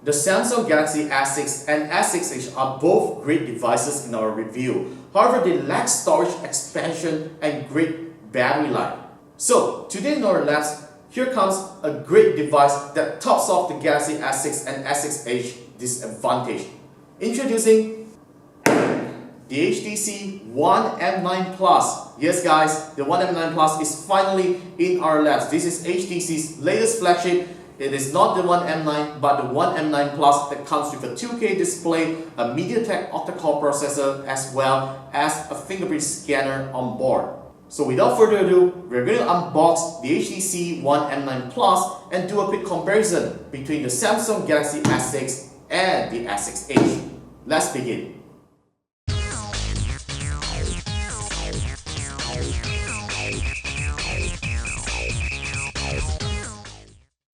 The Samsung Galaxy S6 and S6 Edge are both great devices in our review. However, they lack storage expansion and great battery life. So, today in our labs, here comes a great device that tops off the Galaxy S6 and S6 Edge disadvantage. Introducing the HTC One M9 Plus. Yes guys, the One M9 Plus is finally in our labs. This is HTC's latest flagship. It is not the One M9 but the One M9 Plus that comes with a 2K display, a MediaTek octa-core processor, as well as a fingerprint scanner on board. So without further ado, we're going to unbox the HTC One M9 Plus and do a quick comparison between the Samsung Galaxy S6 and the S6 Edge. Let's begin.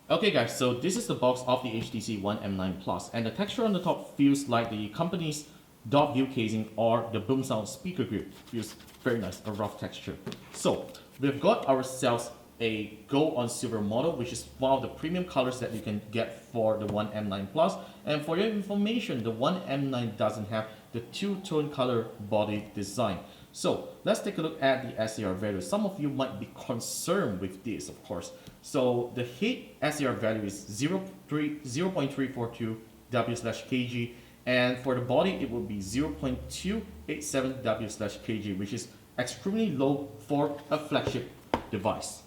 Okay guys, so this is the box of the HTC One M9 Plus, and the texture on the top feels like the company's dot view casing or the boom sound speaker grip. Feels very nice, a rough texture. So we've got ourselves a gold on silver model, which is one of the premium colors that you can get for the One M9 Plus. And for your information, the One M9 doesn't have the two-tone color body design. So let's take a look at the SAR value. Some of you might be concerned with this, of course. So the height SAR value is 0.342 W/kg, and for the body it will be 0.287 W/kg, which is extremely low for a flagship device.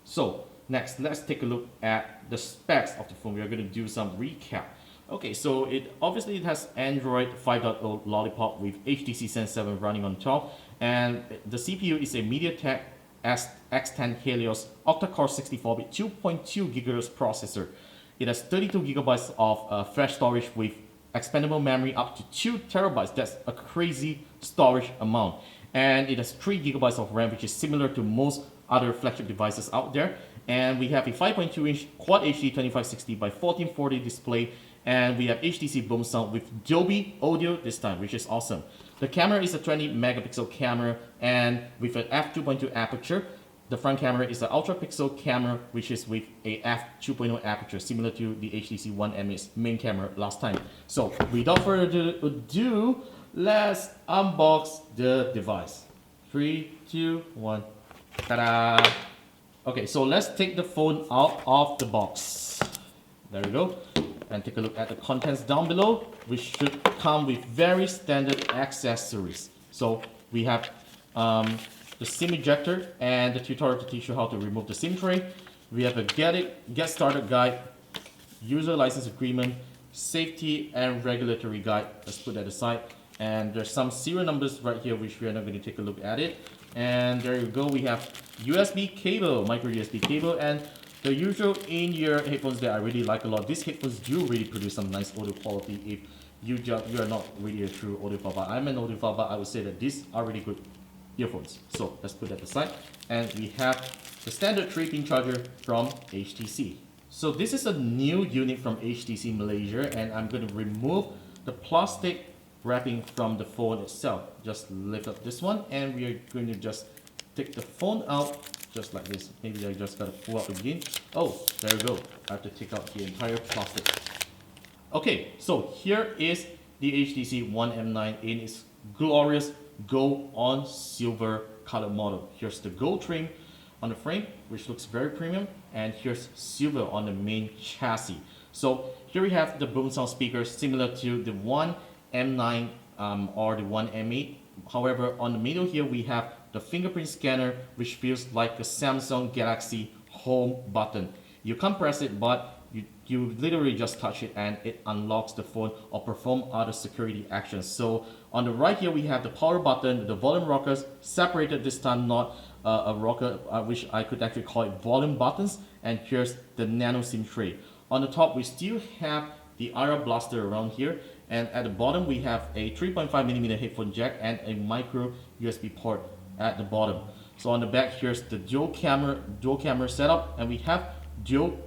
So next, let's take a look at the specs of the phone. We are going to do some recap. Okay, so it has Android 5.0 Lollipop with HTC Sense 7 running on top, and the CPU is a MediaTek X10 Helios octa-core 64-bit 2.2 GHz processor. It has 32 GB of flash storage with expandable memory up to 2 TB. That's a crazy storage amount. And it has 3 GB of RAM, which is similar to most other flagship devices out there. And we have a 5.2-inch Quad HD 2560 by 1440 display, and we have HTC boom sound with Dolby audio this time, which is awesome. The camera is a 20 megapixel camera and with an f2.2 aperture. The front camera is an ultra pixel camera, which is with a f2.0 aperture, similar to the HTC One M8's main camera last time. So without further ado, let's unbox the device. 3, 2, 1. Ta-da! Okay, so let's take the phone out of the box. There we go. And take a look at the contents down below, which should come with very standard accessories. So we have the SIM ejector and the tutorial to teach you how to remove the SIM tray. We have a get started guide, user license agreement, safety and regulatory guide. Let's put that aside. And there's some serial numbers right here, which we are not going to take a look at it. And there you go. We have USB cable, micro USB cable, and the usual in-ear headphones that I really like a lot. These headphones do really produce some nice audio quality if you are not really a true audiophile, but I'm an audiophile, but I would say that these are really good earphones. So let's put that aside. And we have the standard 3-pin charger from HTC. So this is a new unit from HTC Malaysia, and I'm going to remove the plastic wrapping from the phone itself. Just lift up this one, and we are going to just take the phone out just like this. Maybe I just gotta pull out again. Oh, there we go. I have to take out the entire plastic. Okay, so here is the HTC One M9 in its glorious gold on silver color model. Here's the gold trim on the frame, which looks very premium, and here's silver on the main chassis. So here we have the boom sound speakers similar to the One M9 or the One M8. However, on the middle here we have the fingerprint scanner, which feels like the Samsung Galaxy home button. You can't press it, but you literally just touch it and it unlocks the phone or perform other security actions. So on the right here we have the power button, the volume rockers, separated this time, not a rocker, which I could actually call it volume buttons. And here's the nano SIM tray. On the top we still have the IR blaster around here, and at the bottom we have a 3.5mm headphone jack and a micro USB port at the bottom. So on the back, here's the dual camera setup, and we have dual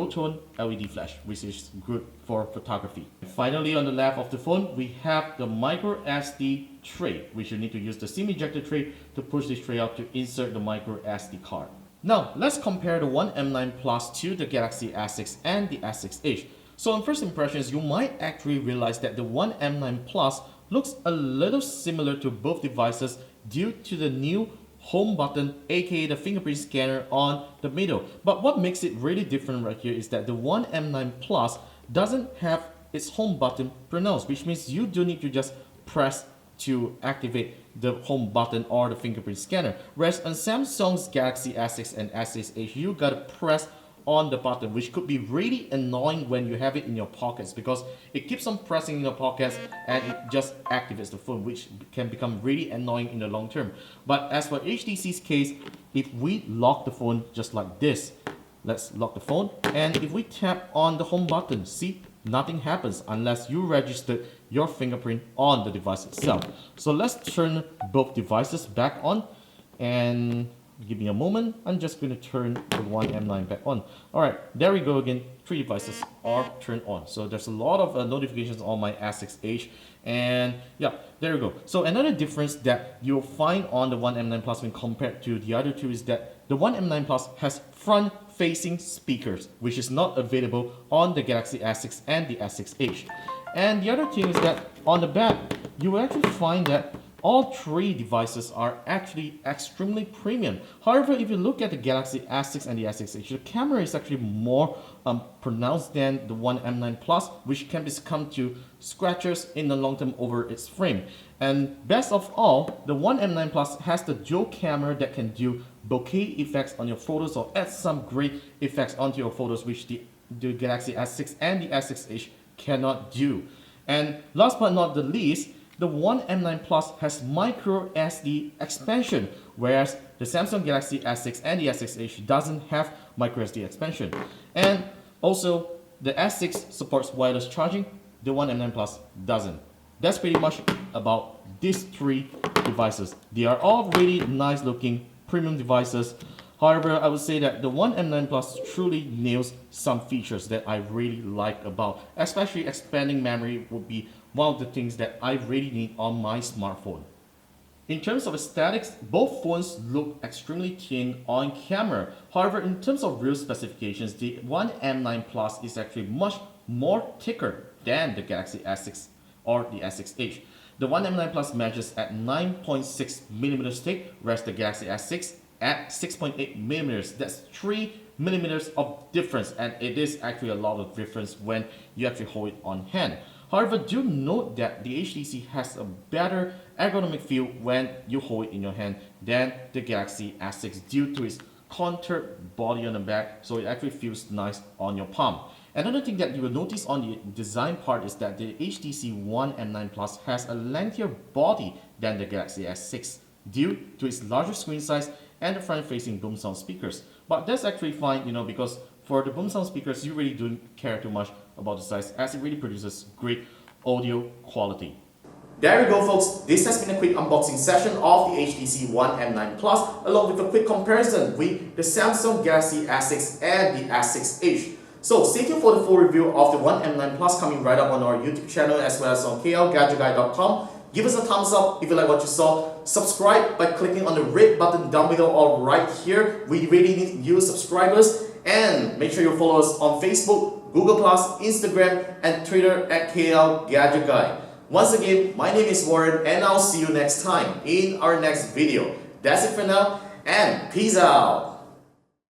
tone LED flash, which is good for photography. Finally, on the left of the phone, we have the micro SD tray, which you need to use the SIM ejector tray to push this tray out to insert the micro SD card. Now let's compare the One M9 Plus to the Galaxy S6 and the S6 Edge. So on first impressions, you might actually realize that the One M9 Plus looks a little similar to both devices due to the new home button, aka the fingerprint scanner on the middle. But what makes it really different right here is that the One M9 Plus doesn't have its home button pronounced, which means you do need to just press to activate the home button or the fingerprint scanner. Whereas on Samsung's Galaxy S6 and S6 Edge, you gotta press on the button, which could be really annoying when you have it in your pockets because it keeps on pressing in your pockets and it just activates the phone, which can become really annoying in the long term. But as for HTC's case, if we lock the phone just like this, let's lock the phone, and if we tap on the home button, see, nothing happens unless you registered your fingerprint on the device itself. So let's turn both devices back on, and give me a moment. I'm just going to turn the One M9 back on. Alright, there we go again. 3 devices are turned on. So there's a lot of notifications on my S6 Edge. And yeah, there we go. So another difference that you'll find on the One M9 Plus when compared to the other two is that the One M9 Plus has front-facing speakers, which is not available on the Galaxy S6 and the S6 Edge. And the other thing is that on the back, you will actually find that all 3 devices are actually extremely premium. However, if you look at the Galaxy S6 and the S6 Edge, the camera is actually more pronounced than the One M9 Plus, which can become to scratches in the long term over its frame. And best of all, the One M9 Plus has the dual camera that can do bokeh effects on your photos or add some great effects onto your photos, which the Galaxy S6 and the S6 Edge cannot do. And last but not the least, the One M9 Plus has micro SD expansion, whereas the Samsung Galaxy S6 and the S6 Edge doesn't have micro SD expansion. And also, the S6 supports wireless charging, the One M9 Plus doesn't. That's pretty much about these 3 devices. They are all really nice looking premium devices. However, I would say that the One M9 Plus truly nails some features that I really like about, especially expanding memory would be one of the things that I really need on my smartphone. In terms of aesthetics, both phones look extremely thin on camera. However, in terms of real specifications, the One M9 Plus is actually much more thicker than the Galaxy S6 or the S6 Edge. The One M9 Plus measures at 9.6mm thick, whereas the Galaxy S6 at 6.8mm. That's 3mm of difference, and it is actually a lot of difference when you actually hold it on hand. However, do note that the HTC has a better ergonomic feel when you hold it in your hand than the Galaxy S6 due to its contoured body on the back, so it actually feels nice on your palm. Another thing that you will notice on the design part is that the HTC One M9 Plus has a lengthier body than the Galaxy S6 due to its larger screen size and the front-facing boom sound speakers. But that's actually fine, because for the boom sound speakers, you really don't care too much about the size as it really produces great audio quality. There we go, folks. This has been a quick unboxing session of the HTC One M9 Plus along with a quick comparison with the Samsung Galaxy S6 and the S6 Edge. So stay tuned for the full review of the One M9 Plus coming right up on our YouTube channel as well as on KLGadgetGuy.com. Give us a thumbs up if you like what you saw. Subscribe by clicking on the red button down below or right here. We really need new subscribers. And make sure you follow us on Facebook, Google+, Instagram, and Twitter at KLGadgetGuy. Once again, my name is Warren and I'll see you next time in our next video. That's it for now and peace out.